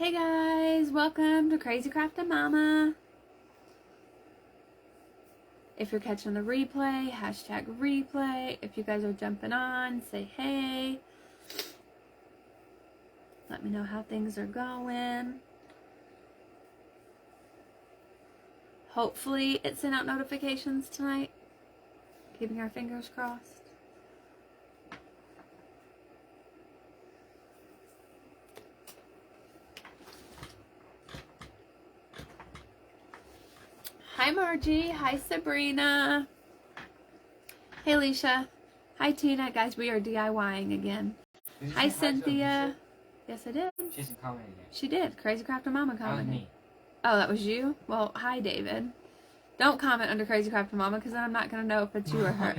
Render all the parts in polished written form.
Hey guys, welcome to Crazy Craftin' Mama. If you're catching the replay, hashtag replay. If you guys are jumping on, say hey. Let me know how things are going. Hopefully it sent out notifications tonight. Keeping our fingers crossed. Hi Margie, hi Sabrina. Hey Alicia. Hi Tina. Guys, we are DIYing again. Hi Cynthia. Yes, I did. She hasn't commented yet. She did. Crazy Craftin' Mama commented. That was me. Oh, that was you? Well, hi David. Don't comment under Crazy Craftin' Mama because then I'm not going to know if it's you or her.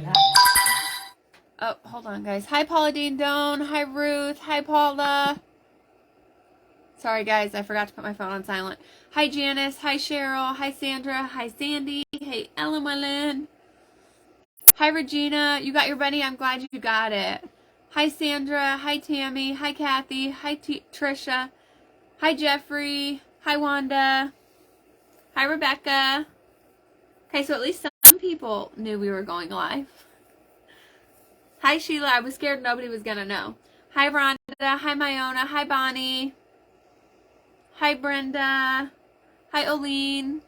Oh, hold on guys. Hi Paula Dean Doan. Hi Ruth. Hi Paula. Sorry guys, I forgot to put my phone on silent. Hi Janice. Hi Cheryl. Hi Sandra. Hi Sandy. Hey Ellen. Hi Regina. You got your bunny? I'm glad you got it. Hi Sandra. Hi Tammy. Hi Kathy. Hi Trisha. Hi Jeffrey. Hi Wanda. Hi Rebecca. Okay, so at least some people knew we were going live. Hi Sheila. I was scared nobody was going to know. Hi Rhonda. Hi Myona. Hi Bonnie. Hi Brenda. Hi Oline.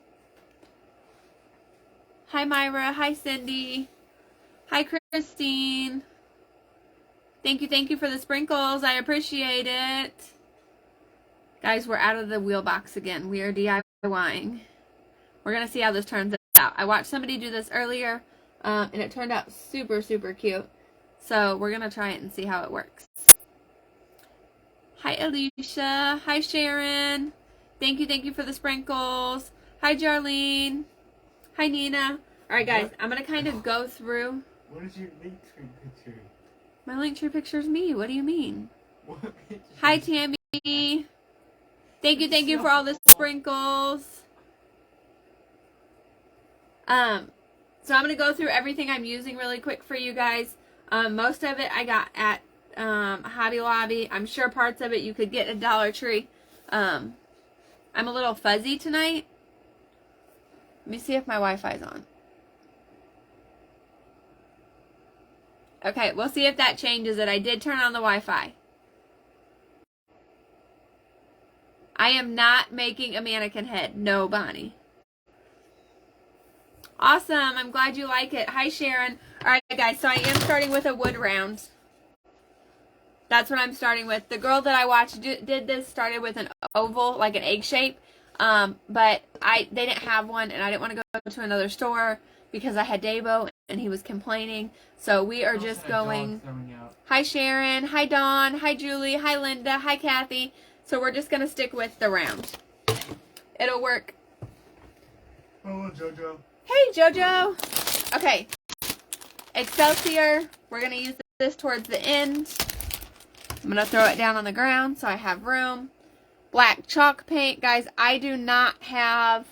Hi Myra. Hi Cindy. Hi Christine. Thank you for the sprinkles. I appreciate it. Guys, we're out of the wheel box again. We are DIYing. We're going to see how this turns out. I watched somebody do this earlier, and it turned out super, super cute. So we're going to try it and see how it works. Hi, Alicia. Hi, Sharon. Thank you for the sprinkles. Hi, Jarlene. Hi, Nina. All right, guys, I'm going to kind of go through. What is your Linktree picture? My Linktree picture is me. What do you mean? What picture? Hi, Tammy. Thank you for all the sprinkles. So I'm going to go through everything I'm using really quick for you guys. Most of it I got at Hobby Lobby. I'm sure parts of it you could get at Dollar Tree. I'm a little fuzzy tonight. Let me see if my Wi-Fi's on. Okay, we'll see if that changes it. I did turn on the Wi-Fi. I am not making a mannequin head. No, Bonnie. Awesome. I'm glad you like it. Hi, Sharon. All right, guys. So I am starting with a wood round. That's what I'm starting with. The girl that I watched did this, started with an oval, like an egg shape. But they didn't have one, and I didn't want to go to another store because I had Dabo, and he was complaining. So we are just going. Hi, Sharon. Hi, Dawn. Hi, Julie. Hi, Linda. Hi, Kathy. So we're just going to stick with the round. It'll work. Hello, JoJo. Hey, JoJo. Okay. Excelsior. We're going to use this towards the end. I'm going to throw it down on the ground so I have room. Black chalk paint. Guys, I do not have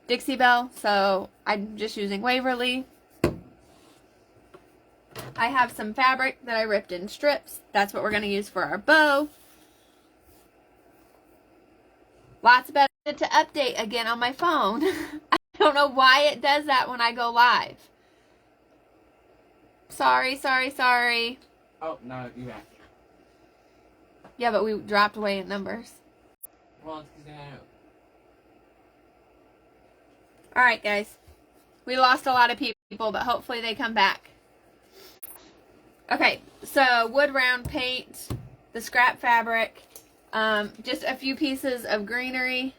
Dixie Belle, so I'm just using Waverly. I have some fabric that I ripped in strips. That's what we're going to use for our bow. Lots better to update again on my phone. I don't know why it does that when I go live. Sorry. Oh, no, you're back. Yeah, but we dropped away in numbers. Well, it's because I know. Alright, guys. We lost a lot of people, but hopefully they come back. Okay, so wood round paint, the scrap fabric, just a few pieces of greenery.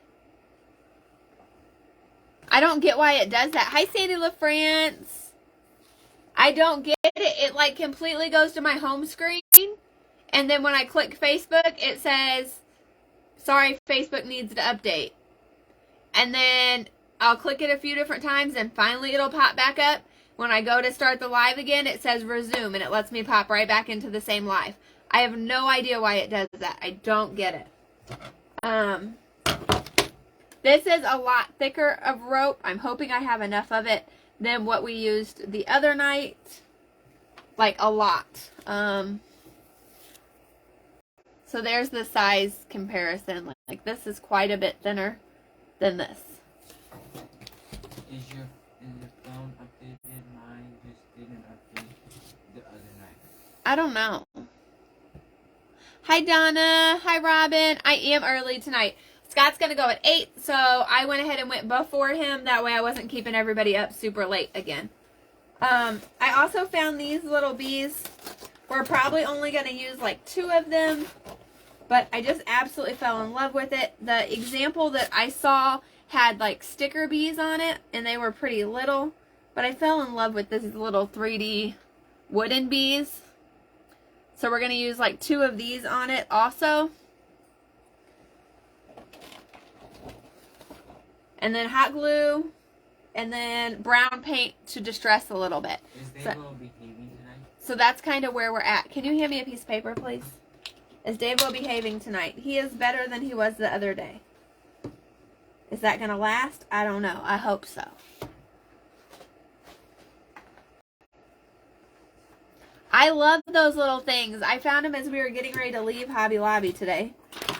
I don't get why it does that. Hi, Sandy LaFrance. I don't get it. It like completely goes to my home screen. And then when I click Facebook, it says, sorry, Facebook needs to update. And then I'll click it a few different times and finally it'll pop back up. When I go to start the live again, it says resume and it lets me pop right back into the same live. I have no idea why it does that. I don't get it. This is a lot thicker of rope. I'm hoping I have enough of it than what we used the other night. Like a lot. So So there's the size comparison. Like this is quite a bit thinner than this. Is your phone updated? Mine just didn't update the other night. I don't know. Hi, Donna. Hi, Robin. I am early tonight. Scott's going to go at 8, so I went ahead and went before him. That way I wasn't keeping everybody up super late again. I also found these little bees. We're probably only going to use like 2 of them, but I just absolutely fell in love with it. The example that I saw had like sticker bees on it, and they were pretty little, but I fell in love with these little 3D wooden bees. So we're going to use like 2 of these on it also. And then hot glue, and then brown paint to distress a little bit. Is Davo behaving tonight? So that's kind of where we're at. Can you hand me a piece of paper, please? Is Davo behaving tonight? He is better than he was the other day. Is that going to last? I don't know. I hope so. I love those little things. I found them as we were getting ready to leave Hobby Lobby today.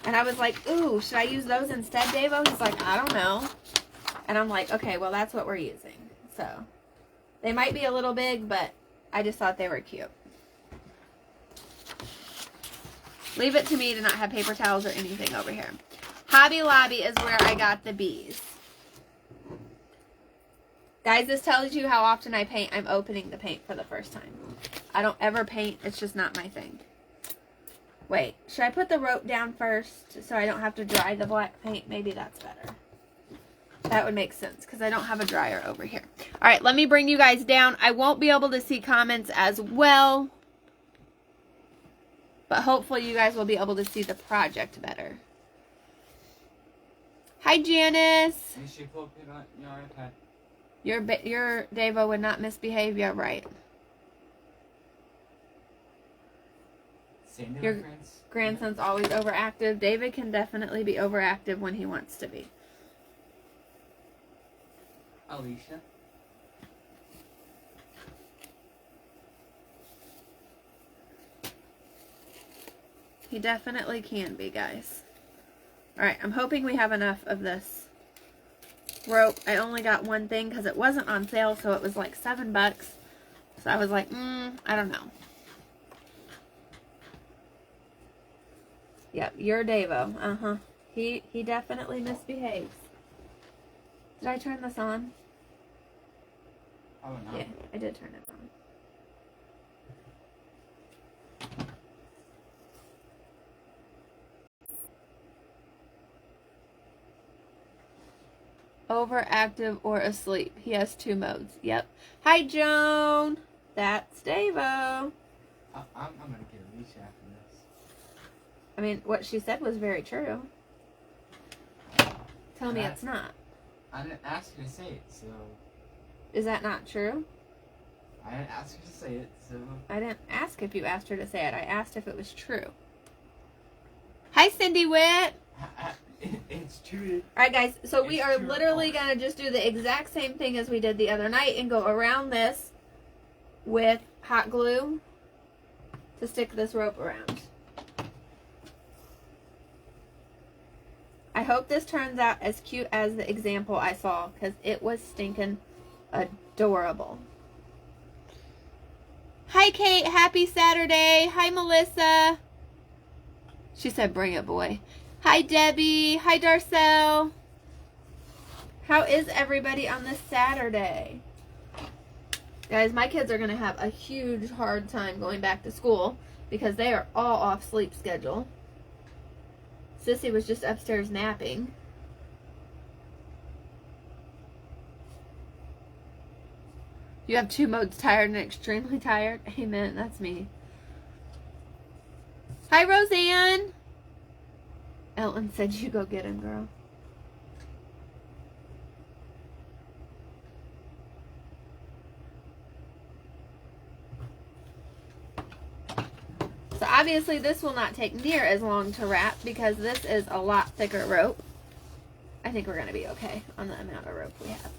And I was like, ooh, should I use those instead, Davo? He's like, I don't know. And I'm like, okay, well, that's what we're using. So, they might be a little big, but I just thought they were cute. Leave it to me to not have paper towels or anything over here. Hobby Lobby is where I got the bees. Guys, this tells you how often I paint. I'm opening the paint for the first time. I don't ever paint. It's just not my thing. Wait, should I put the rope down first so I don't have to dry the black paint? Maybe that's better. That would make sense because I don't have a dryer over here. All right, let me bring you guys down. I won't be able to see comments as well, but hopefully you guys will be able to see the project better. Hi, Janice. You should pull it on your iPad. Your Davo would not misbehave. You're right. Your grandson's always overactive. David can definitely be overactive when he wants to be. Alicia. He definitely can be, guys. Alright, I'm hoping we have enough of this rope. I only got one thing because it wasn't on sale, so it was like $7. So I was like, I don't know. Yep, you're Davo. He definitely misbehaves. Did I turn this on? I don't know. Yeah, I did turn it on. Overactive or asleep. He has 2 modes. Yep. Hi, Joan. That's Davo. I'm gonna get Alicia after this. I mean, what she said was very true. Tell me it's not. I didn't ask you to say it, so... Is that not true? I didn't ask you to say it, so... I didn't ask if you asked her to say it. I asked if it was true. Hi, Cindy Witt. It's true. Alright, guys. So we are literally going to just do the exact same thing as we did the other night and go around this with hot glue to stick this rope around. I hope this turns out as cute as the example I saw, because it was stinking adorable. Hi, Kate. Happy Saturday. Hi, Melissa. She said, bring it, boy. Hi, Debbie. Hi, Darcel. How is everybody on this Saturday? Guys, my kids are going to have a huge hard time going back to school because they are all off sleep schedule. Sissy was just upstairs napping. You have 2 modes, tired and extremely tired. Amen. That's me. Hi, Roseanne. Ellen said you go get him, girl. So obviously this will not take near as long to wrap because this is a lot thicker rope. I think we're going to be okay on the amount of rope we have.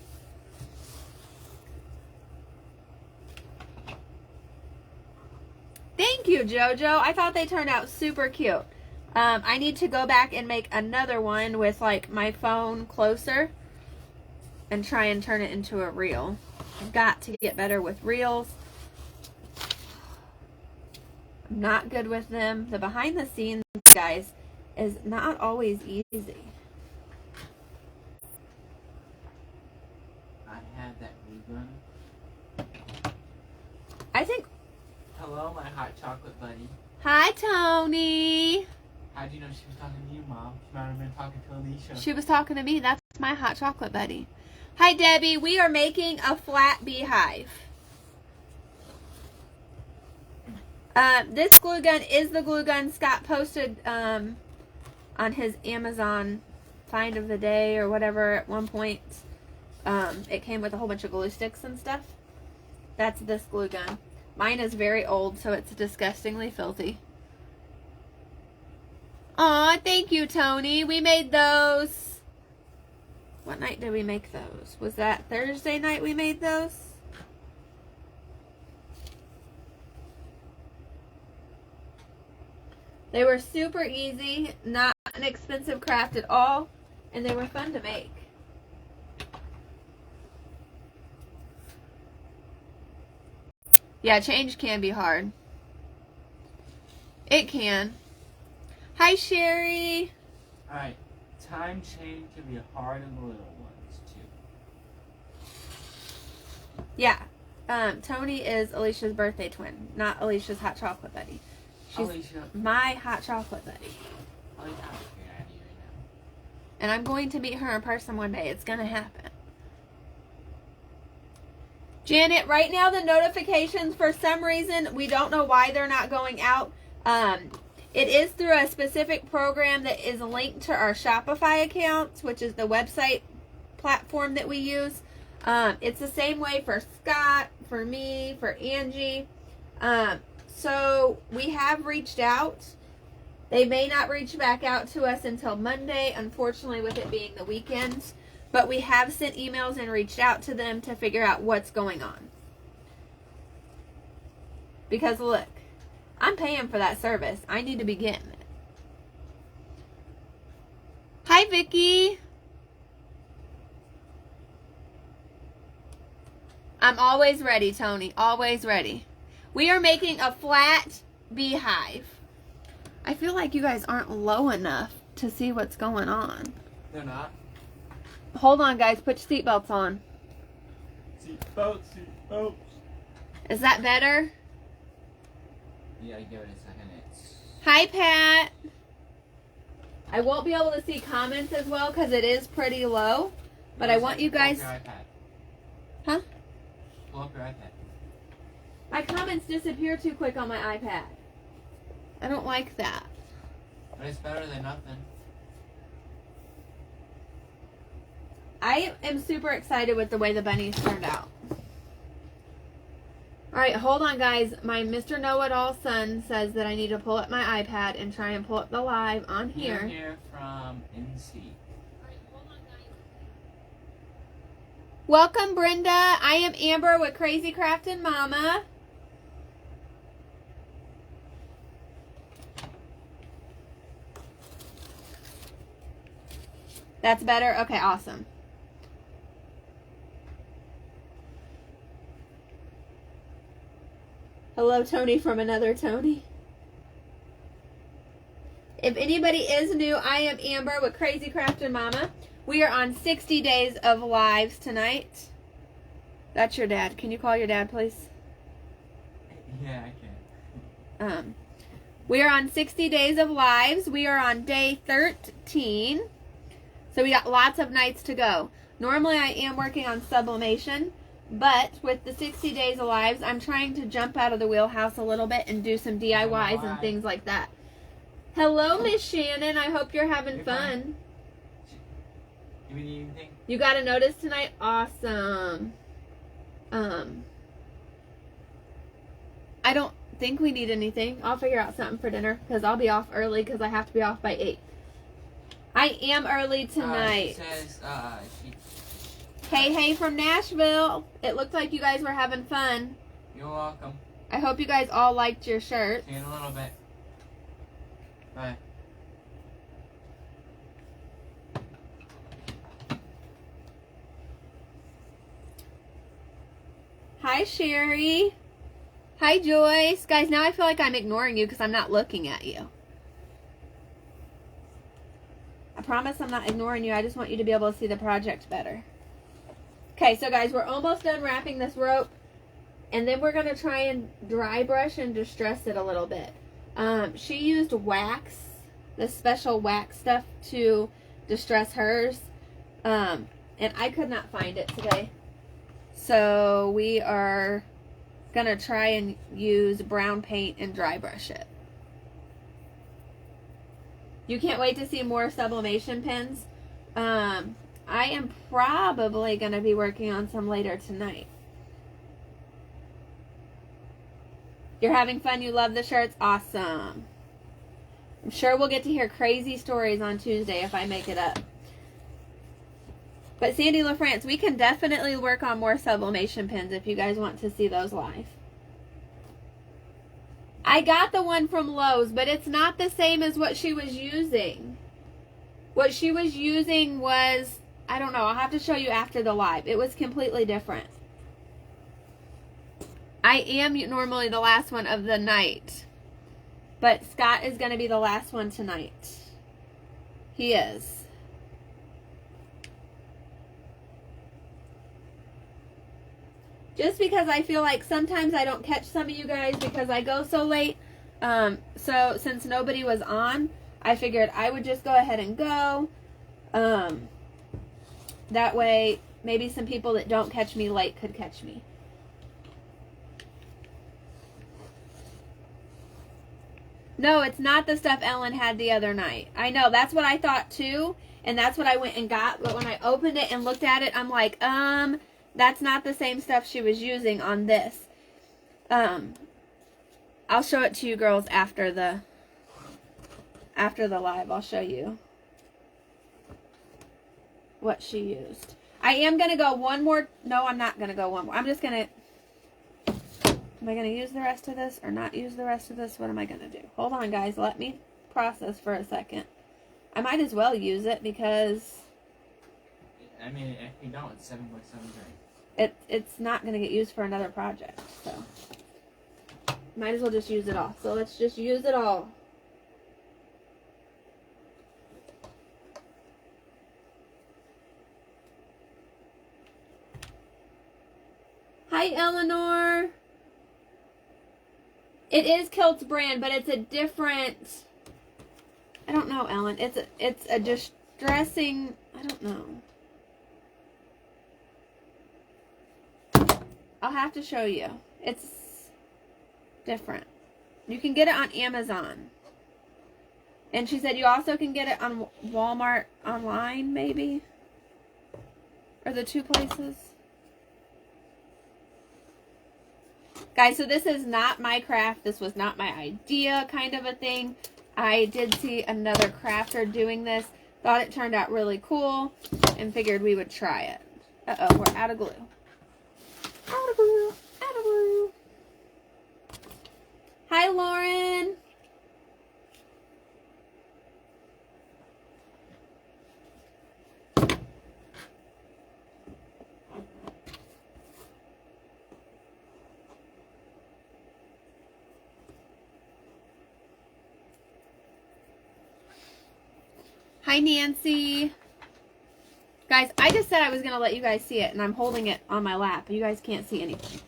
Thank you, JoJo. I thought they turned out super cute. I need to go back and make another one with like my phone closer and try and turn it into a reel. I've got to get better with reels. I'm not good with them. The behind the scenes, guys, is not always easy. I had that blue gun. I think... Hello, my hot chocolate buddy. Hi, Tony. How'd you know she was talking to you, Mom? She might have been talking to Alicia. She was talking to me. That's my hot chocolate buddy. Hi, Debbie. We are making a flat beehive. This glue gun is the glue gun Scott posted on his Amazon find of the day or whatever at one point. It came with a whole bunch of glue sticks and stuff. That's this glue gun. Mine is very old, so it's disgustingly filthy. Aw, thank you, Tony. We made those. What night did we make those? Was that Thursday night we made those? They were super easy, not an expensive craft at all, and they were fun to make. Yeah, change can be hard. It can. Hi, Sherry. Alright, time change can be hard on the little ones, too. Yeah. Tony is Alicia's birthday twin, not Alicia's hot chocolate buddy. She's Alicia. my hot chocolate buddy. I'll get out of here right now. And I'm going to meet her in person one day. It's going to happen. Janet, right now the notifications, for some reason, we don't know why they're not going out. It is through a specific program that is linked to our Shopify accounts, which is the website platform that we use. It's the same way for Scott, for me, for Angie. So we have reached out. They may not reach back out to us until Monday, unfortunately, with it being the weekend. But we have sent emails and reached out to them to figure out what's going on. Because look, I'm paying for that service. I need to be getting it. Hi, Vicky. I'm always ready, Tony. Always ready. We are making a flat beehive. I feel like you guys aren't low enough to see what's going on. They're not. Hold on, guys. Put your seatbelts on. Seatbelts, seatbelts. Is that better? Yeah, give it a second. Hi, Pat. I won't be able to see comments as well because it is pretty low. But I want you guys... Pull up your iPad. Huh? Pull up your iPad. My comments disappear too quick on my iPad. I don't like that. But it's better than nothing. I am super excited with the way the bunnies turned out. Alright, hold on, guys. My Mr. Know-It-All son says that I need to pull up my iPad and try and pull up the live on here. Here from NC. Welcome, Brenda. I am Amber with Crazy Craftin' Mama. That's better? Okay, awesome. Hello, Tony from another Tony. If anybody is new, I am Amber with Crazy Craftin' Mama. We are on 60 days of lives tonight. That's your dad. Can you call your dad, please? Yeah, I can. We are on 60 days of lives. We are on day 13. So we got lots of nights to go. Normally I am working on sublimation, but with the 60 days of lives, I'm trying to jump out of the wheelhouse a little bit and do some DIYs and things like that. Hello, Miss Shannon. I hope you're having fun. You need anything? You got a notice tonight? Awesome. I don't think we need anything. I'll figure out something for dinner because I'll be off early because I have to be off by 8. I am early tonight. She says, Hey from Nashville. It looked like you guys were having fun. You're welcome. I hope you guys all liked your shirt. See you in a little bit. Bye. Hi, Sherry. Hi, Joyce. Guys, now I feel like I'm ignoring you because I'm not looking at you. I promise I'm not ignoring you. I just want you to be able to see the project better. Okay, so guys, we're almost done wrapping this rope. And then we're going to try and dry brush and distress it a little bit. She used wax, this special wax stuff to distress hers. And I could not find it today. So we are going to try and use brown paint and dry brush it. You can't wait to see more sublimation pins. I am probably going to be working on some later tonight. You're having fun. You love the shirts. Awesome. I'm sure we'll get to hear crazy stories on Tuesday if I make it up. But Sandy LaFrance, we can definitely work on more sublimation pins if you guys want to see those live. I got the one from Lowe's, but it's not the same as what she was using. What she was using was, I don't know, I'll have to show you after the live. It was completely different. I am normally the last one of the night, but Scott is going to be the last one tonight. He is. Just because I feel like sometimes I don't catch some of you guys because I go so late. So since nobody was on, I figured I would just go ahead and go. That way, maybe some people that don't catch me late could catch me. No, it's not the stuff Ellen had the other night. I know, that's what I thought too. And that's what I went and got. But when I opened it and looked at it, I'm like, that's not the same stuff she was using on this. I'll show it to you girls after the live. I'll show you what she used. I am going to go one more. No, I'm not going to go one more. I'm just going to. Am I going to use the rest of this or not use the rest of this? What am I going to do? Hold on, guys. Let me process for a second. I might as well use it because... I mean, if you don't, it's 7.7 It's not going to get used for another project, so... Might as well just use it all. So let's just use it all. Hi, Eleanor. It is Kilt's brand, but it's a different... I don't know, Ellen. It's a distressing... I don't know. I'll have to show you. It's different. You can get it on Amazon. And she said you also can get it on Walmart online, maybe? Or the two places? Guys, so this is not my craft. This was not my idea kind of a thing. I did see another crafter doing this. Thought it turned out really cool. And figured we would try it. Uh-oh, we're out of glue. Out of glue. Out of glue. Hi, Lauren. Hi, Nancy. Guys, I just said I was going to let you guys see it, and I'm holding it on my lap. You guys can't see anything.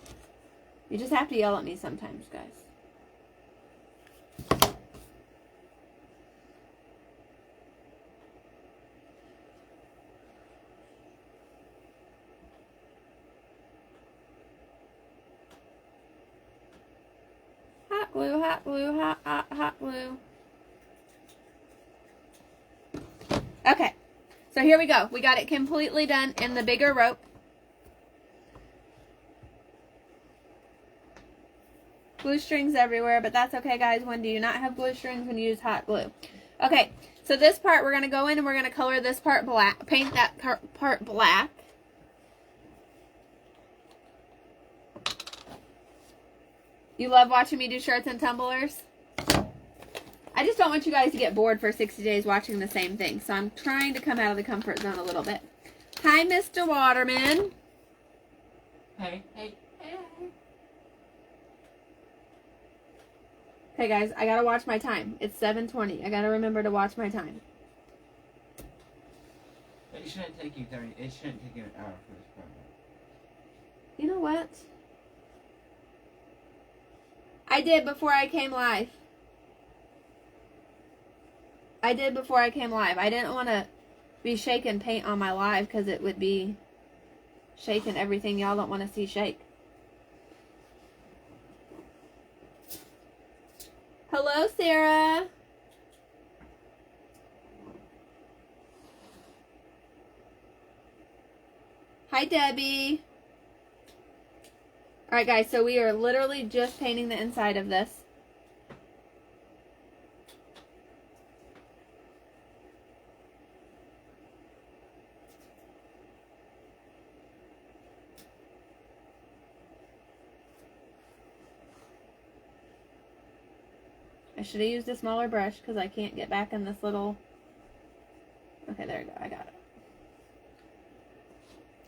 You just have to yell at me sometimes, guys. Hot glue, hot glue, hot, hot, hot glue. Okay, so here we go. We got it completely done in the bigger rope. Glue strings everywhere, but that's okay, guys. When do you not have glue strings when you use hot glue? Okay, so this part, we're going to go in and we're going to color this part black. Paint that part black. You love watching me do shirts and tumblers? I just don't want you guys to get bored for 60 days watching the same thing. So I'm trying to come out of the comfort zone a little bit. Hi, Mr. Waterman. Hey, hey, hey. Okay, guys, I gotta watch my time. It's 7:20. I gotta remember to watch my time. It shouldn't take you 30. It shouldn't take you an hour for this program. You know what? I did before I came live. I didn't want to be shaking paint on my live because it would be shaking everything y'all don't want to see shake. Hello, Sarah. Hi, Debbie. Alright, guys, so we are literally just painting the inside of this. I should have used a smaller brush because I can't get back in this little... Okay, there we go. I got it.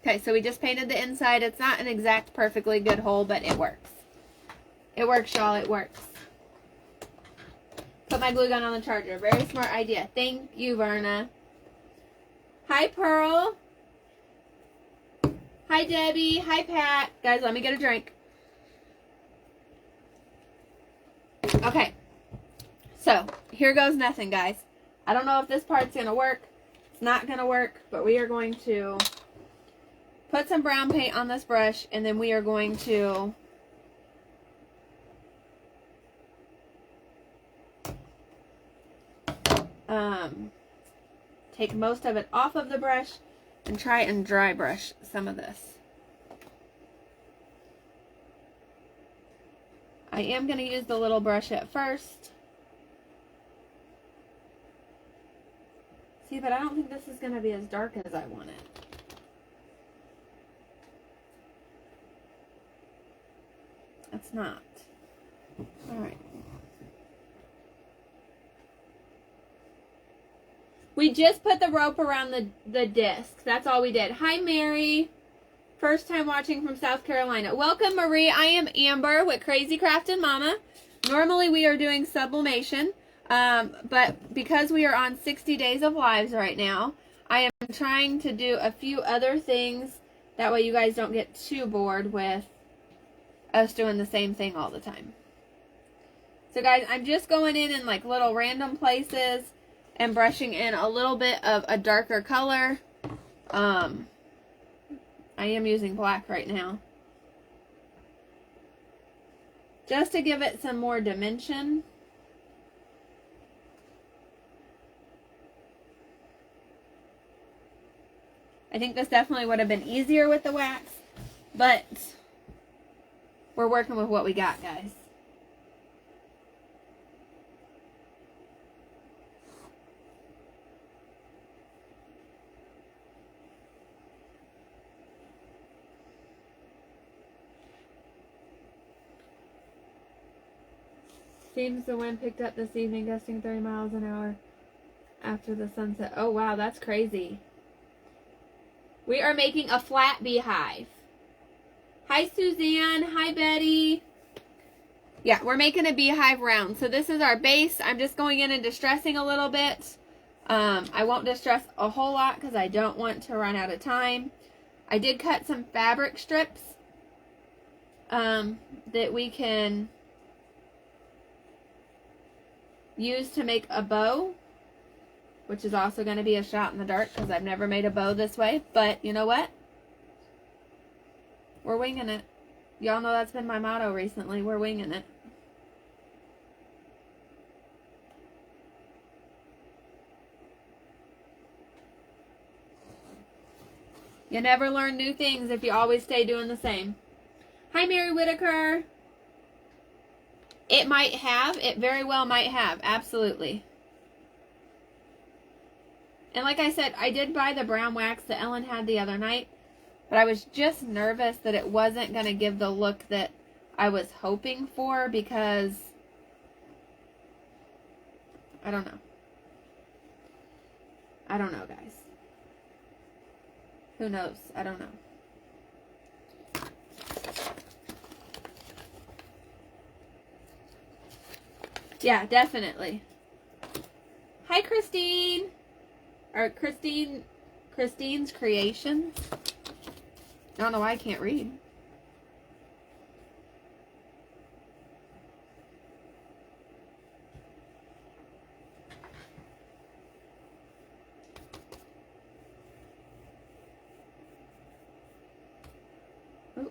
Okay, so we just painted the inside. It's not an exact perfectly good hole, but it works. It works, y'all. It works. Put my glue gun on the charger. Very smart idea. Thank you, Verna. Hi, Pearl. Hi, Debbie. Hi, Pat. Guys, let me get a drink. Okay. So, here goes nothing, guys. I don't know if this part's going to work. It's not going to work, but we are going to put some brown paint on this brush, and then we are going to take most of it off of the brush and try and dry brush some of this. I am going to use the little brush at first. See, but I don't think this is going to be as dark as I want it. It's not. Alright. We just put the rope around the disc. That's all we did. Hi, Mary. First time watching from South Carolina. Welcome, Marie. I am Amber with Crazy Craftin' Mama. Normally we are doing sublimation, but because we are on 60 days of lives right now, I am trying to do a few other things. That way you guys don't get too bored with us doing the same thing all the time. So guys, I'm just going in like little random places and brushing in a little bit of a darker color. I am using black right now, just to give it some more dimension. I think this definitely would have been easier with the wax, but we're working with what we got, guys. Seems the wind picked up this evening, gusting 30 miles an hour after the sunset. Oh, wow, that's crazy. We are making a flat beehive. Hi, Suzanne. Hi, Betty. Yeah, we're making a beehive round. So this is our base. I'm just going in and distressing a little bit. I won't distress a whole lot because I don't want to run out of time. I did cut some fabric strips that we can use to make a bow, which is also going to be a shot in the dark because I've never made a bow this way. But you know what? We're winging it. Y'all know that's been my motto recently. We're winging it. You never learn new things if you always stay doing the same. Hi, Mary Whitaker. It might have. It very well might have. Absolutely. And like I said, I did buy the brown wax that Ellen had the other night. But I was just nervous that it wasn't going to give the look that I was hoping for because I don't know. I don't know, guys. Who knows? I don't know. Yeah, definitely. Hi, Christine. Or Christine's Creations. I don't know why I can't read. Ooh.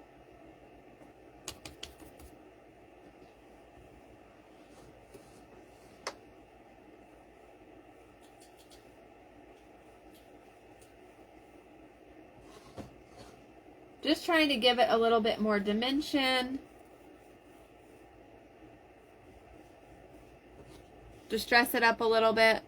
Just trying to give it a little bit more dimension. Just dress it up a little bit.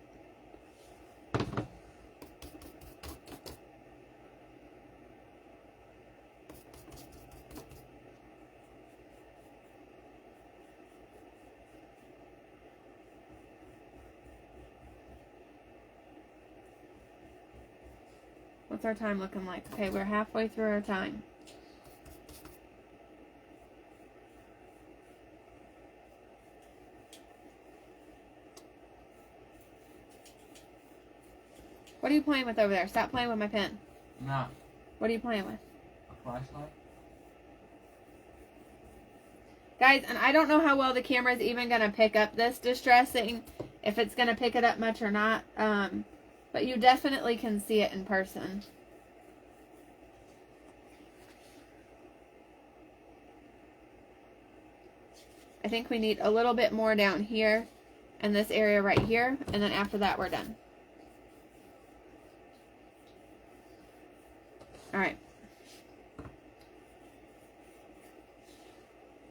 What's our time looking like? Okay, we're halfway through our time. What are you playing with over there? Stop playing with my pen. No. What are you playing with? A flashlight? Guys, and I don't know how well the camera is even going to pick up this distressing, if it's going to pick it up much or not. But you definitely can see it in person. I think we need a little bit more down here and this area right here, and then after that we're done. All right.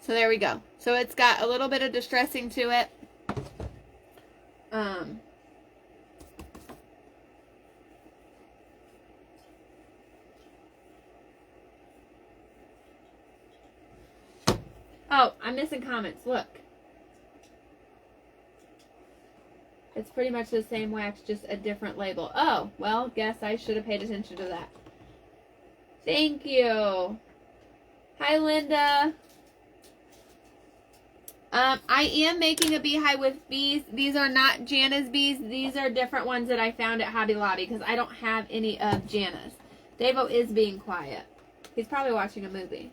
So there we go. So it's got a little bit of distressing to it. Oh, I'm missing comments. Look. It's pretty much the same wax, just a different label. Oh, well, guess I should have paid attention to that. Thank you. Hi, Linda. I am making a beehive with bees. These are not Jana's bees. These are different ones that I found at Hobby Lobby because I don't have any of Jana's. Davo is being quiet. He's probably watching a movie.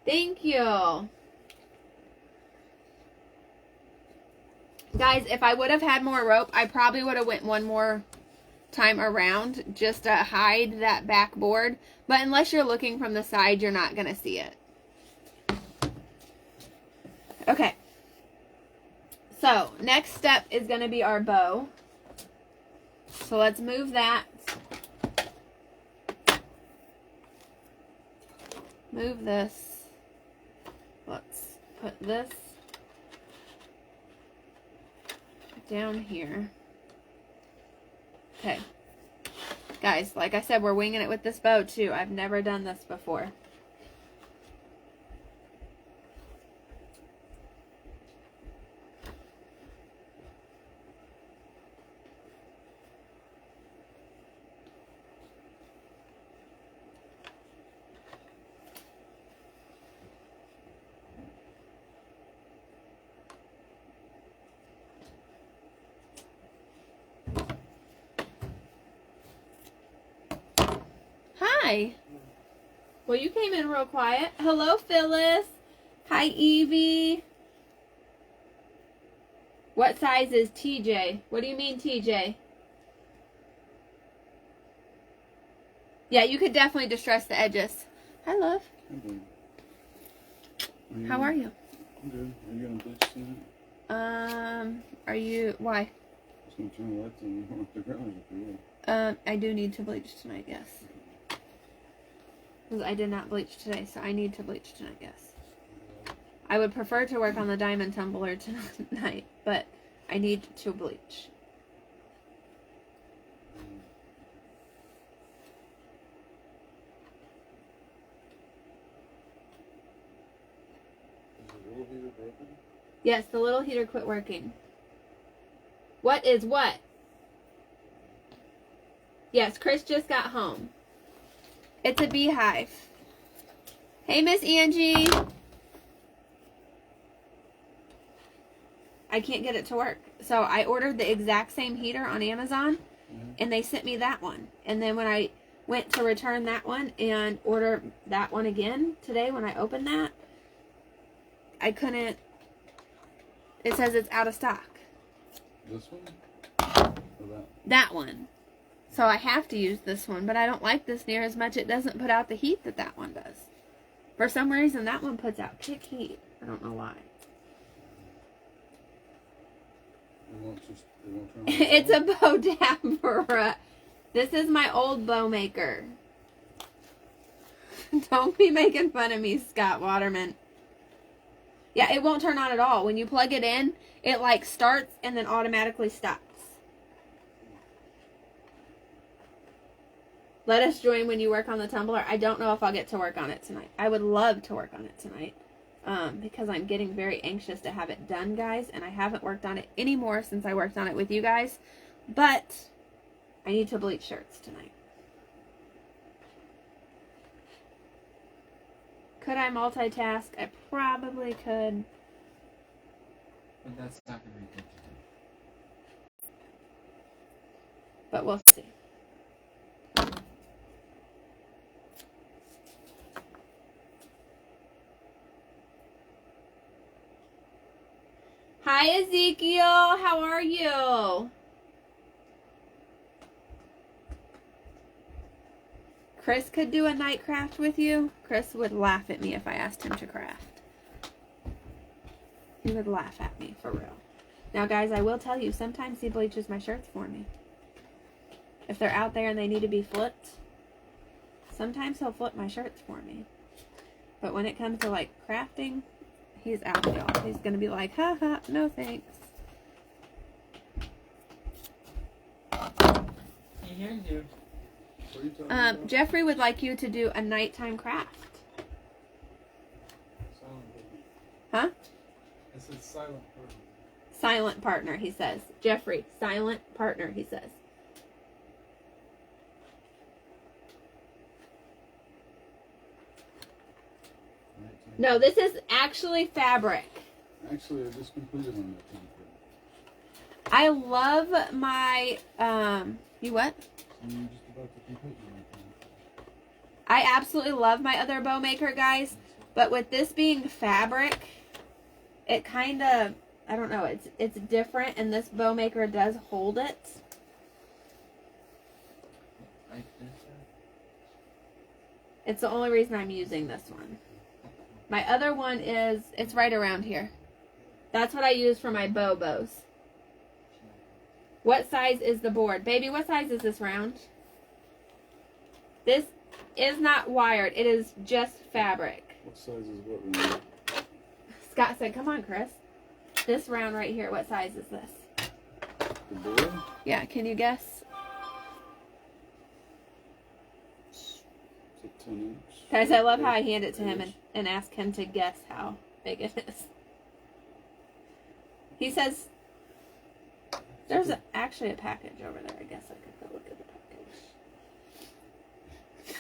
Thank you. Guys, if I would have had more rope, I probably would have went one more time around just to hide that backboard. But unless you're looking from the side, you're not going to see it. Okay. So, next step is going to be our bow. So, let's move that. Move this. Let's put this down here. Okay. Guys, like I said, we're winging it with this bow too. I've never done this before. Hi. Well, you came in real quiet. Hello, Phyllis. Hi, Evie. What size is TJ? What do you mean, TJ? Yeah, you could definitely distress the edges. Hi, love. How are you? I'm good. Are you gonna bleach tonight? Are you, why? I was gonna turn the lights on the ground if you will. I do need to bleach tonight, yes. Because I did not bleach today, so I need to bleach tonight, yes. I would prefer to work on the diamond tumbler tonight, but I need to bleach. Is the little heater broken? Yes, the little heater quit working. What is what? Yes, Chris just got home. It's a beehive. Hey, Miss Angie. I can't get it to work. So I ordered the exact same heater on Amazon, and they sent me that one. And then when I went to return that one and order that one again today, when I opened that, I couldn't. It says it's out of stock. This one? Or that? That one. So I have to use this one, but I don't like this near as much. It doesn't put out the heat that that one does. For some reason, that one puts out kick heat. I don't know why. It won't turn on. It's a bow dabber. This is my old bow maker. Don't be making fun of me, Scott Waterman. Yeah, it won't turn on at all. When you plug it in, it like starts and then automatically stops. Let us join when you work on the tumbler. I don't know if I'll get to work on it tonight. I would love to work on it tonight. Because I'm getting very anxious to have it done, guys. And I haven't worked on it anymore since I worked on it with you guys. But I need to bleach shirts tonight. Could I multitask? I probably could. But that's not going to be good. But we'll see. Hi, Ezekiel. How are you? Chris could do a night craft with you. Chris would laugh at me if I asked him to craft. He would laugh at me, for real. Now, guys, I will tell you, sometimes he bleaches my shirts for me. If they're out there and they need to be flipped, sometimes he'll flip my shirts for me. But when it comes to, like, crafting, he's out, y'all. He's going to be like, haha, no thanks. He hears you. What are you talking about? Jeffrey would like you to do a nighttime craft. Silent Huh? I said silent partner. Silent partner, he says. Jeffrey, silent partner, he says. No, this is actually fabric. Actually, I just completed on that template. I love my, you what? So you're just about to complete on that template. I absolutely love my other bow maker, guys. But with this being fabric, it kind of, I don't know, it's different. And this bow maker does hold it. Like this, It's the only reason I'm using this one. My other one is, it's right around here. That's what I use for my bows. What size is the board? Baby, what size is this round? This is not wired. It is just fabric. What size is what round? Scott said, come on, Chris. This round right here, what size is this? The board? Yeah, can you guess? It's a 10-inch. Guys, I love how I hand it to him and ask him to guess how big it is. He says, there's actually a package over there. I guess I could go look at the package.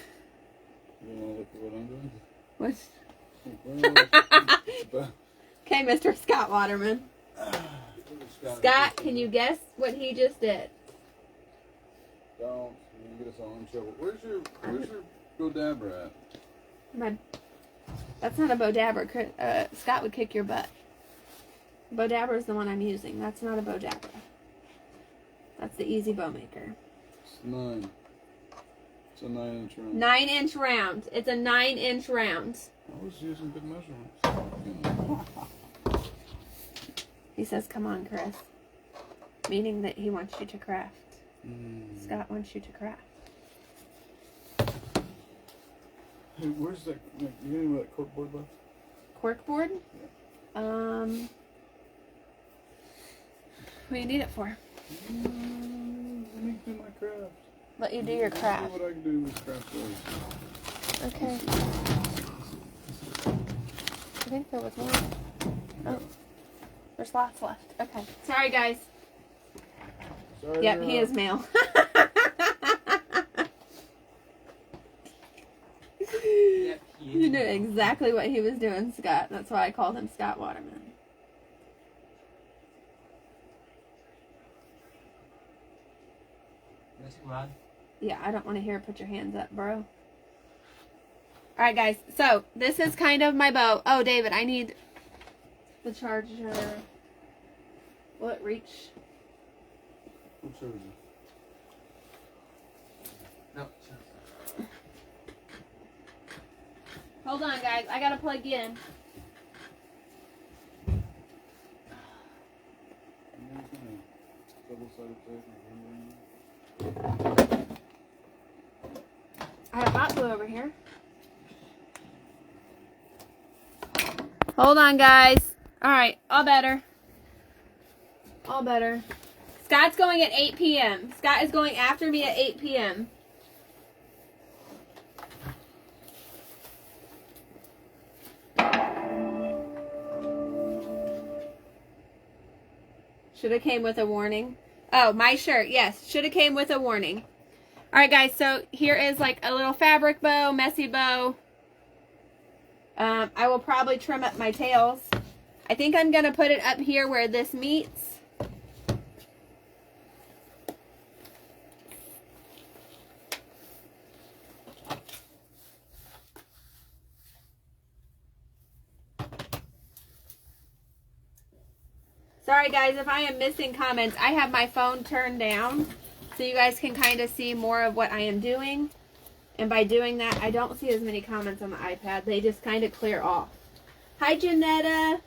You want to look at what I'm doing? What's... Well, Okay, Mr. Scott Waterman. Scott, can you guess what he just did? Don't. You get us all in trouble. Where's your Godabra at? That's not a bow dabber. Scott would kick your butt. Bow dabber is the one I'm using. That's not a bow dabber. That's the easy bow maker. It's 9. It's a 9-inch round. 9-inch round. It's a 9-inch round. I was using good measurements. He says, come on, Chris. Meaning that he wants you to craft. Scott wants you to craft. Hey, where's that? You got any of that cork board left? Cork board? Yeah. What do you need it for? Let me do my craft. Let you do your craft. See what I can do with craft boards. Okay. I think there was more. Oh. There's lots left. Okay. Sorry, guys. Sorry, Yep, he is male. Yep, he is. exactly what he was doing, Scott. That's why I called him Scott Waterman. That's Rod. Yeah, I don't want to hear put your hands up, bro. Alright, guys. So, this is kind of my bow. Oh, David, I need the charger. Will it reach? What charger? No. Hold on, guys. I gotta plug in. I have hot glue over here. Hold on, guys. Alright, all better. All better. Scott's going at 8 p.m. Scott is going after me at 8 p.m. Should have came with a warning. Oh, my shirt. Yes, should have came with a warning. Alright, guys, so here is like a little fabric bow, messy bow. I will probably trim up my tails. I think I'm going to put it up here where this meets. Sorry guys if I am missing comments. I have my phone turned down so you guys can kind of see more of what I am doing. And by doing that, I don't see as many comments on the iPad. They just kind of clear off. Hi, Janetta.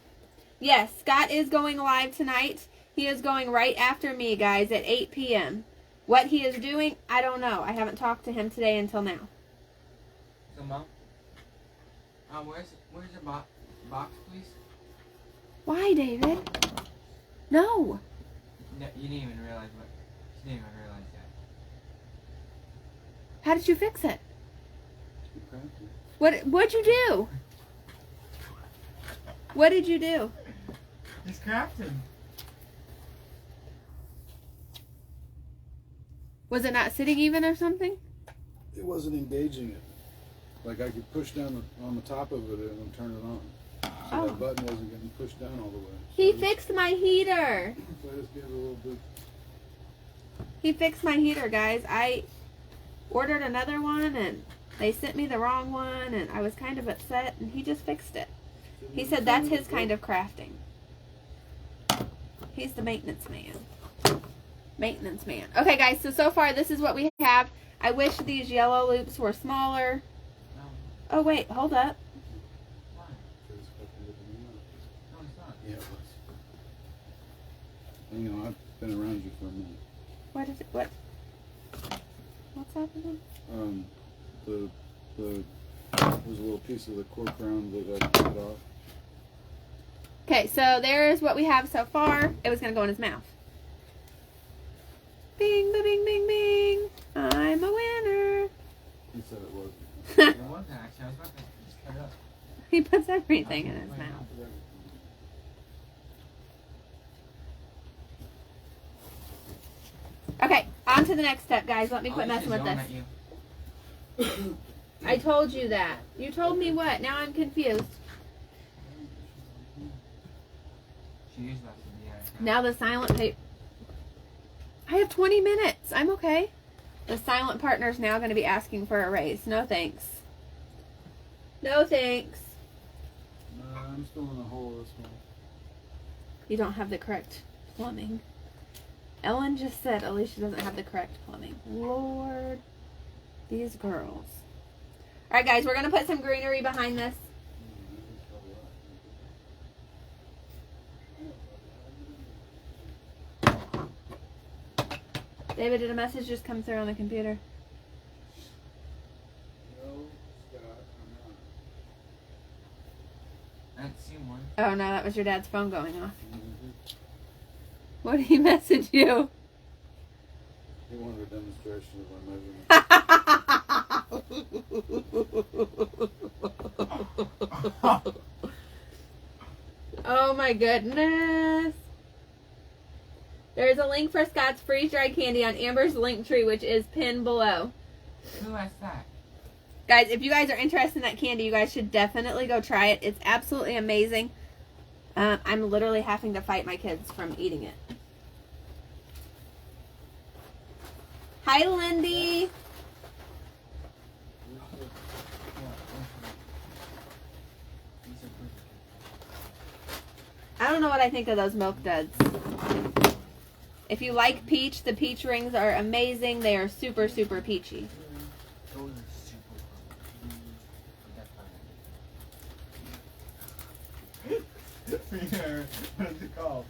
Yes, Scott is going live tonight. He is going right after me, guys, at 8 p.m. What he is doing, I don't know. I haven't talked to him today until now. So, Mom, where's your box, please? Why, David? No. No, you didn't even realize what. You didn't even realize that. How did you fix it? What'd you do? What did you do? He's crafting. Was it not sitting even or something? It wasn't engaging it. Like I could push down on the top of it and turn it on. So that button wasn't getting pushed down all the way. He fixed my heater. So I just gave it a little bit. He fixed my heater, guys. I ordered another one and they sent me the wrong one and I was kind of upset and he just fixed it. He said that's his kind of crafting. He's the maintenance man. Maintenance man. Okay, guys, so far this is what we have. I wish these yellow loops were smaller. No. Oh, wait, hold up. Why? No, it's not. Yeah, it was. You know, I've been around you for a minute. What is it? What's happening? There's a little piece of the cork round that I cut off. Okay, so there's what we have so far. It was going to go in his mouth. Bing, ba, bing, bing, bing. I'm a winner. He said it wasn't. It wasn't actually. I was about to just cut it up. He puts everything in his mouth. Okay, on to the next step, guys. Let me quit messing with this. I told you that. You told me what? Now I'm confused. Now the silent tape. I have 20 minutes. I'm okay. The silent partner's now going to be asking for a raise. No thanks. No thanks. I'm still in the hole this one. You don't have the correct plumbing. Ellen just said Alicia doesn't have the correct plumbing. Lord. These girls. Alright guys, we're going to put some greenery behind this. David, did a message just come through on the computer? No, Scott, I'm not. I haven't seen one. Oh no, that was your dad's phone going off. What did he message you? He wanted a demonstration of our measurements. Oh my goodness. There's a link for Scott's freeze-dried candy on Amber's link tree, which is pinned below. Who asked that? Guys, if you guys are interested in that candy, you guys should definitely go try it. It's absolutely amazing. I'm literally having to fight my kids from eating it. Hi, Lindy. I don't know what I think of those Milk Duds. If you like peach, the peach rings are amazing. They are super, super peachy. What is it called?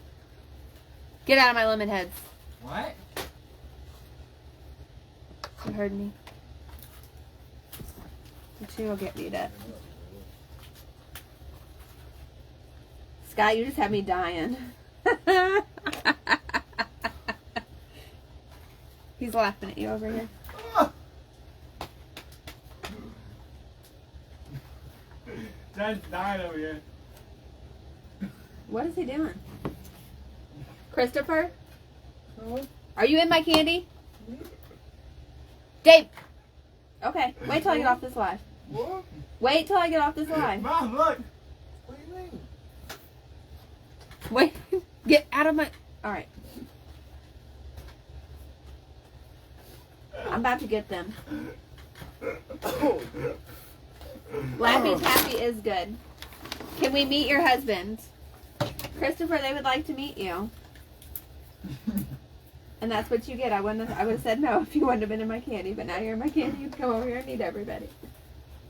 Get out of my lemon heads. What? You heard me. You two will get beat up. Scott, you just had me dying. He's laughing at you over here. Dad's dying over here. What is he doing? Christopher? Are you in my candy? Dave! Okay, wait till I get off this live. What? Wait till I get off this live. Mom, look! What do you mean? Wait, get out of my... Alright. I'm about to get them. Laffy Taffy is good. Can we meet your husband? Christopher, they would like to meet you. And that's what you get. I would have said no if you wouldn't have been in my candy, but now you're in my candy. You can come over here and meet everybody.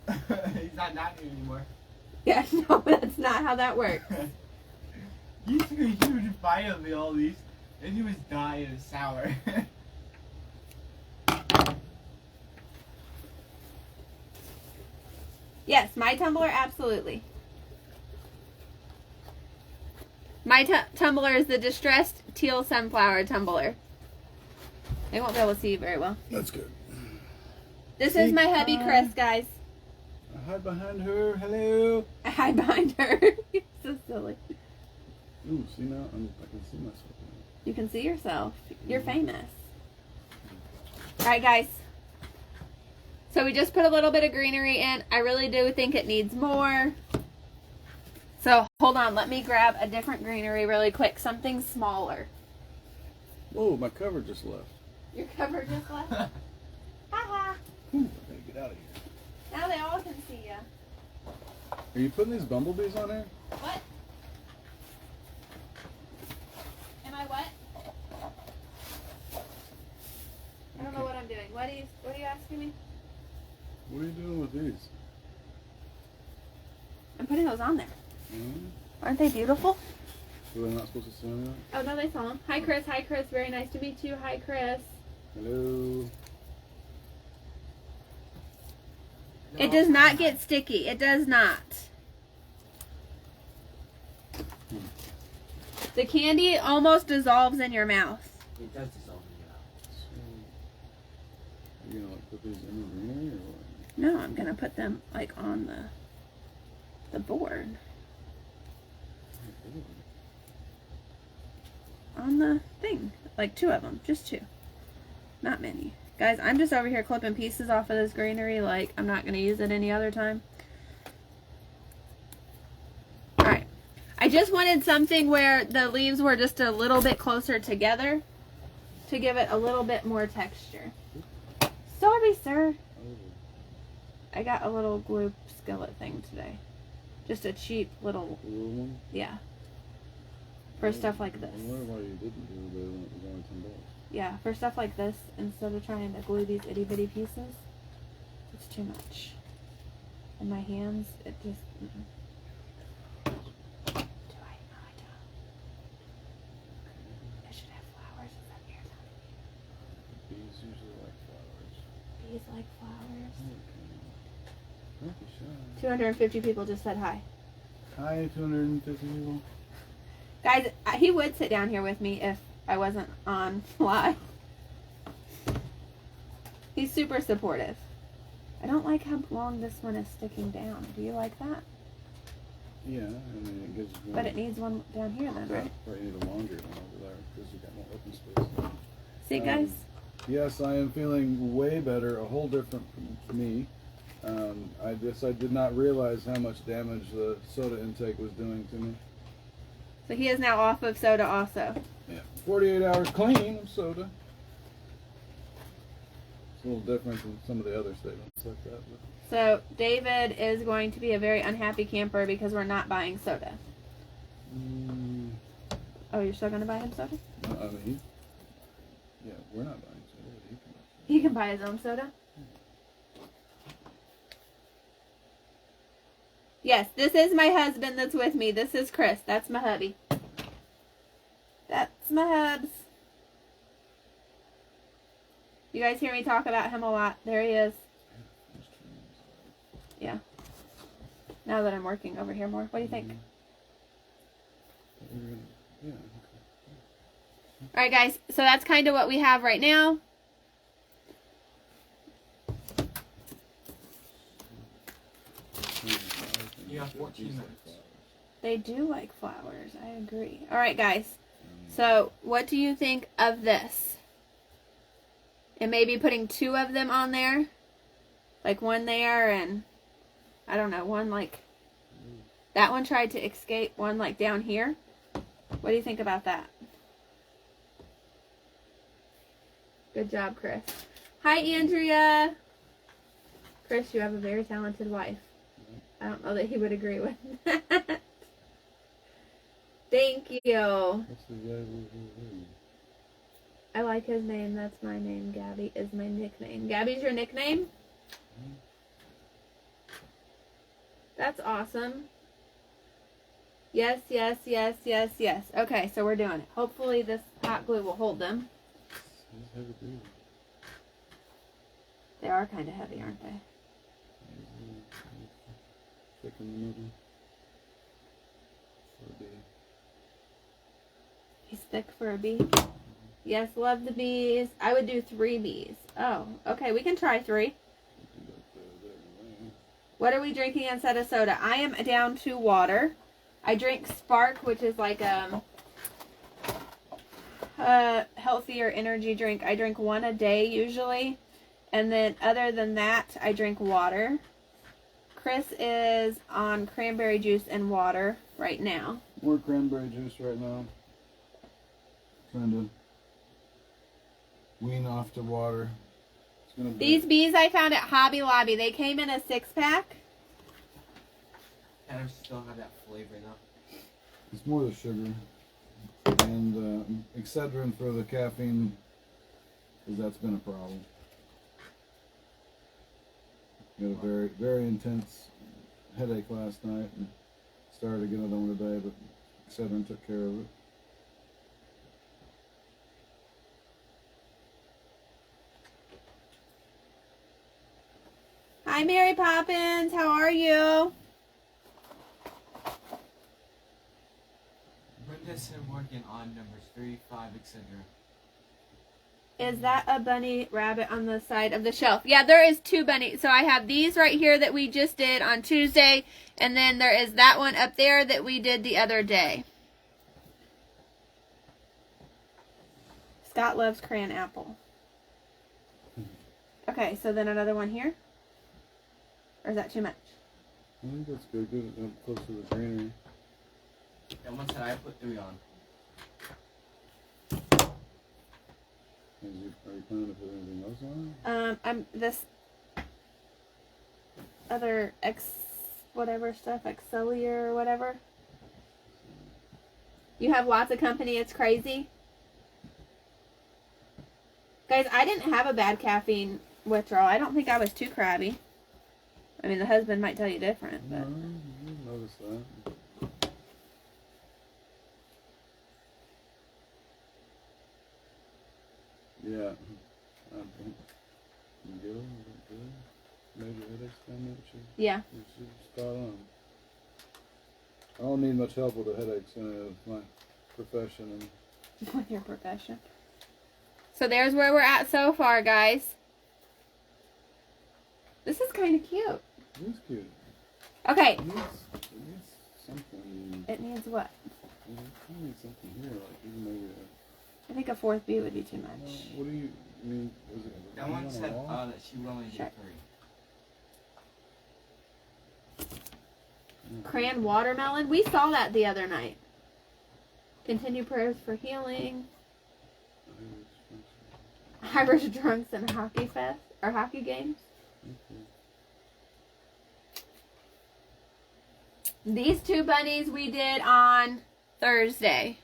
He's not down here anymore. Yeah, no, that's not how that works. You took a huge bite of me, all these, and he was dying and sour. Yes, my tumbler, absolutely. My tumbler is the Distressed Teal Sunflower tumbler. They won't be able to see you very well. That's good. This is my hubby, Chris, guys. I hide behind her. Hello. I hide behind her. You're so silly. Ooh, see now? I can see myself now. You can see yourself. You're famous. Alright, guys. So we just put a little bit of greenery in. I really do think it needs more. So, hold on. Let me grab a different greenery really quick. Something smaller. Whoa, my cover just left. Your cover just left? Haha. Ooh, I gotta get out of here. Now they all can see you. Are you putting these bumblebees on there? What? Am I what? I don't know what I'm doing. What are you asking me? What are you doing with these? I'm putting those on there. Mm-hmm. Aren't they beautiful? So they're not supposed to sit on that? Oh, no, they saw them. Hi, Chris. Hi, Chris. Very nice to meet you. Hi, Chris. Hello. It does not get sticky. It does not. The candy almost dissolves in your mouth. It does dissolve in your mouth. So, are you gonna like put these in the greenery or what? No, I'm going to put them like on the board. On the thing. Like 2 of them. Just 2. Not many. Guys, I'm just over here clipping pieces off of this greenery like I'm not going to use it any other time. Alright. I just wanted something where the leaves were just a little bit closer together to give it a little bit more texture. Sorry, sir. I got a little glue skillet thing today. Just a cheap little, Little one? yeah. For stuff like this. I wonder why you didn't do the one that was only $10. Yeah, for stuff like this, instead of trying to glue these itty bitty pieces, it's too much. In my hands, it just, Do I? No, I don't. It should have flowers. Is that weird? Bees usually like flowers. Bees like flowers. Don't be shy. 250 people just said hi. Hi, 250 people. Guys, he would sit down here with me if I wasn't on live. He's super supportive. I don't like how long this one is sticking down. Do you like that? Yeah, I mean it gives you But it needs one down here then, right? Right, you need a longer one over there because you got more open space. See, guys? Yes, I am feeling way better. A whole different me. I did not realize how much damage the soda intake was doing to me. So he is now off of soda also. Yeah, 48 hours clean of soda. It's a little different than some of the other statements like that. But. So David is going to be a very unhappy camper because we're not buying soda. Oh, you're still going to buy him soda? No, I mean, yeah, we're not buying soda. He can buy his own soda? Yes, this is my husband that's with me. This is Chris. That's my hubby. That's my hubs. You guys hear me talk about him a lot. There he is. Yeah. Now that I'm working over here more. What do you think? Yeah. Alright guys, so that's kind of what we have right now. You have 14 minutes. They do like flowers. I agree. Alright guys, so what do you think of this? And maybe putting 2 of them on there. Like one there and, I don't know, one like, that one tried to escape, one like down here. What do you think about that? Good job, Chris. Hi, Andrea. Chris, you have a very talented wife. I don't know that he would agree with that. Thank you. I like his name. That's my name. Gabby is my nickname. Gabby's your nickname? That's awesome. Yes, yes, yes, yes, yes. Okay, so we're doing it. Hopefully this hot glue will hold them. They are kind of heavy, aren't they? Thick in the middle. He's thick for a bee. Yes, love the bees. I would do 3 bees. Oh, okay, we can try 3. What are we drinking instead of soda? I am down to water. I drink Spark, which is like a healthier energy drink. I drink 1 a day usually. And then other than that, I drink water. Chris is on cranberry juice and water right now. More cranberry juice right now. Trying to wean off the water. It's gonna be... These bees I found at Hobby Lobby. They came in a 6-pack. Kind of still have that flavor though. It's more the sugar and Excedrin for the caffeine, because that's been a problem. Got a very, very intense headache last night and started to get another one today, but Excedrin took care of it. Hi, Mary Poppins. How are you? Brenda said working on numbers 3, 5, etc. Is that a bunny rabbit on the side of the shelf? Yeah, there is 2 bunnies. So I have these right here that we just did on Tuesday. And then there is that one up there that we did the other day. Scott loves crayon apple. Okay, so then another one here? Or is that too much? I think that's good. Get it up close to the greenery. And one said I put 3 on. Are you planning to put anything else on it? I'm this other whatever stuff, Excellier or whatever. You have lots of company, it's crazy. Guys, I didn't have a bad caffeine withdrawal. I don't think I was too crabby. I mean, the husband might tell you different, but... No, you notice that. Yeah. I think you get them, good. Maybe headaches come up. Yeah. She's spot on. I don't need much help with the headaches. It's my profession. And with your profession. So there's where we're at so far, guys. This is kind of cute. it is cute. Okay. It needs something. It needs what? It needs something here, like even maybe I think a 4th bee would be too much. what do you mean? Was it That one said wall? that she would only do 3. Cran watermelon. We saw that the other night. Continue prayers for healing. Irish drunks and hockey fest or hockey games. These two bunnies we did on Thursday.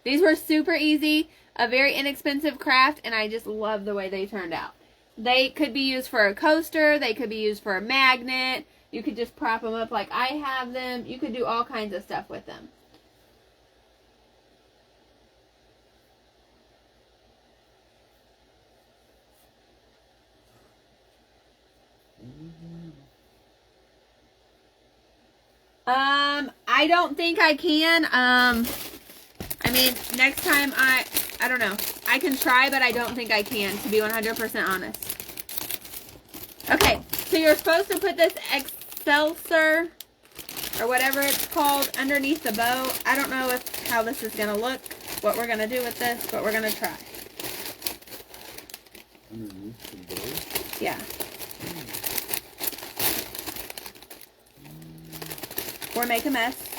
These were super easy, a very inexpensive craft, and I just love the way they turned out. They could be used for a coaster. They could be used for a magnet. You could just prop them up like I have them. You could do all kinds of stuff with them. I don't think I can. I mean, next time I don't know. I can try, but I don't think I can, to be 100% honest. Okay, so you're supposed to put this Excelsior, or whatever it's called, underneath the bow. I don't know how this is going to look, what we're going to do with this, but we're going to try. Underneath the bow? Yeah. Or make a mess.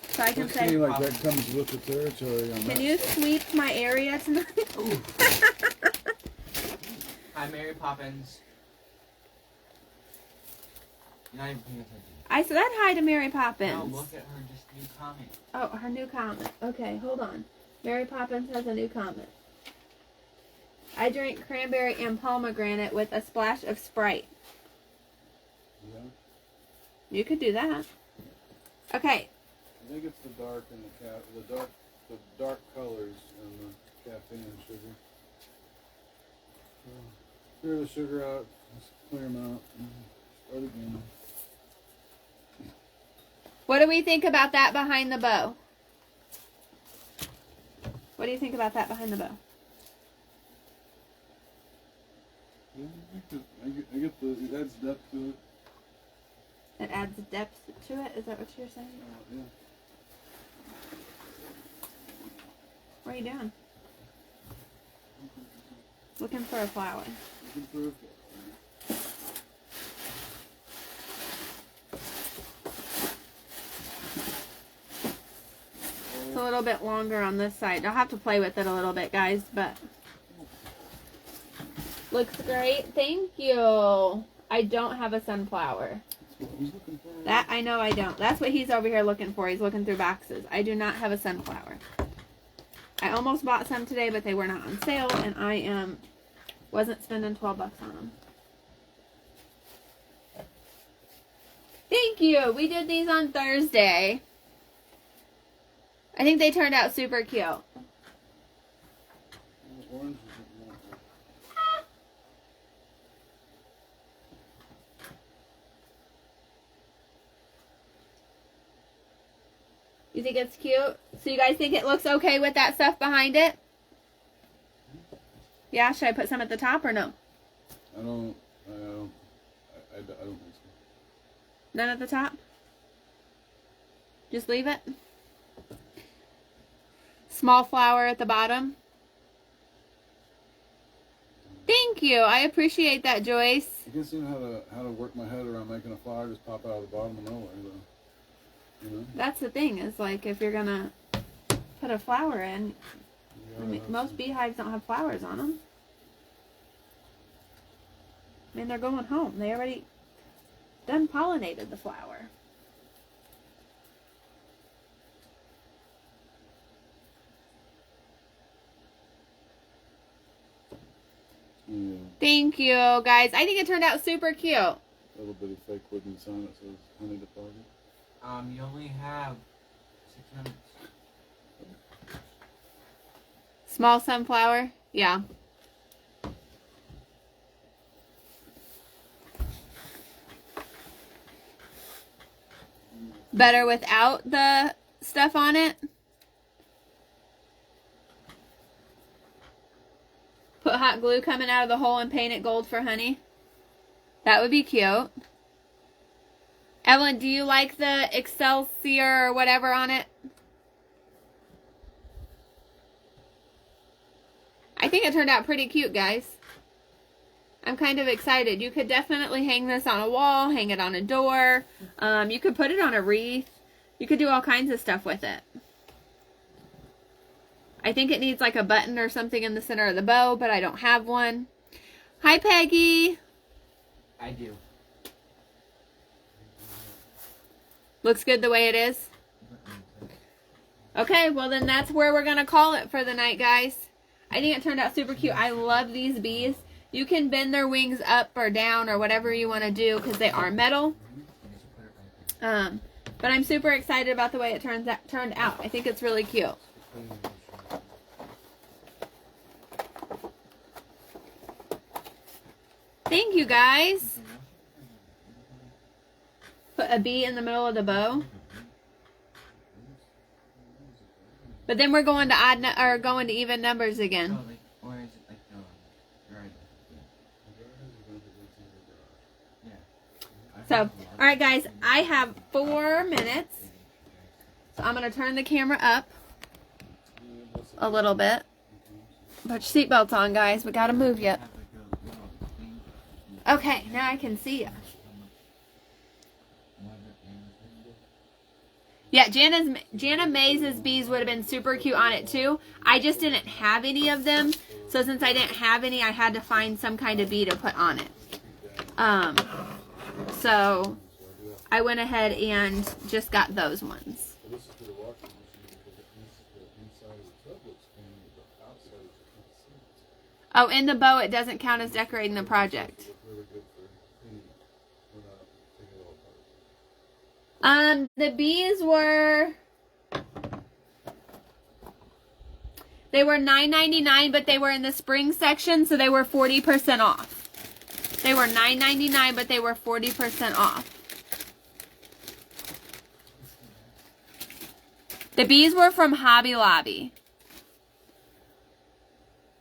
So I can Looks say, to me like that comes with the territory on can that you side. sweep my area tonight? Hi, Mary Poppins. You're not even paying attention. I said hi to Mary No, Poppins. look at her just new comment. Oh, her new comment. Okay, hold on. Mary Poppins has a new comment. I drink cranberry and pomegranate with a splash of Sprite. Yeah. You could do that. Okay. I think it's the dark and the dark colors and the caffeine and sugar. Clear the sugar out. Just clear them out. Start again. What do we think about that behind the bow? What do you think about that behind the bow? Yeah, I get the, it adds depth to it. It adds depth to it? Is that what you're saying? Yeah. What are you doing? Looking for a flower. Looking for a flower. It's a little bit longer on this side. I'll have to play with it a little bit, guys, but looks great. Thank you. I don't have a sunflower. That's what he's looking for. That I know I don't. That's what he's over here looking for. He's looking through boxes. I do not have a sunflower. I almost bought some today, but they were not on sale, and I wasn't spending $12 on them. Thank you. We did these on Thursday. I think they turned out super cute. Orange is more. You think it's cute? So you guys think it looks okay with that stuff behind it? Yeah, should I put some at the top or no? I don't think so. None at the top? Just leave it? Small flower at the bottom. Thank you. I appreciate that, Joyce. I can't see how to work my head around making a flower just pop out of the bottom of nowhere, though. You know? That's the thing, is like if you're gonna put a flower in, I mean, most beehives don't have flowers on them. I mean, they're going home. They already done pollinated the flower. Yeah, Thank you, guys. I think it turned out super cute. a little bit of fake wooden sign that says honey deposit. You only have 6 minutes. Small sunflower? Yeah. Better without the stuff on it? Put hot glue coming out of the hole and paint it gold for honey. That would be cute. Evelyn, do you like the Excelsior or whatever on it? I think it turned out pretty cute, guys. I'm kind of excited. You could definitely hang this on a wall, hang it on a door. You could put it on a wreath. You could do all kinds of stuff with it. I think it needs like a button or something in the center of the bow, but I don't have one. Hi, Peggy. I do. Looks good the way it is. Okay, well then that's where we're going to call it for the night, guys. I think it turned out super cute. I love these bees. You can bend their wings up or down or whatever you want to do because they are metal. But I'm super excited about the way it turned out. I think it's really cute. Thank you, guys. Put a bee in the middle of the bow. But then we're going to odd or going to even numbers again. Oh, like, or is it like garden? Yeah. So, all right, guys, I have 4 minutes. So I'm going to turn the camera up a little bit. Put your seatbelts on, guys. We got to move yet. Okay, now I can see you. Yeah, Jana Mays' bees would have been super cute on it too. I just didn't have any of them. So since I didn't have any, I had to find some kind of bee to put on it. So I went ahead and just got those ones. Oh, in the bow, it doesn't count as decorating the project. The bees were, they were $9.99, but they were in the spring section, so they were 40% off. They were $9.99, but they were 40% off. The bees were from Hobby Lobby.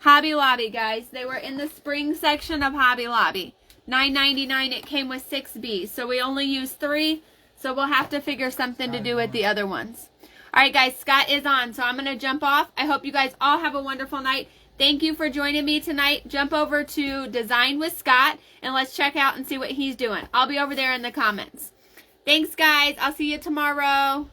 Hobby Lobby, guys. They were in the spring section of Hobby Lobby. $9.99. It came with 6 bees, so we only used 3. So we'll have to figure something to do with the other ones. All right, guys, Scott is on, so I'm going to jump off. I hope you guys all have a wonderful night. Thank you for joining me tonight. Jump over to Design with Scott, and let's check out and see what he's doing. I'll be over there in the comments. Thanks, guys. I'll see you tomorrow.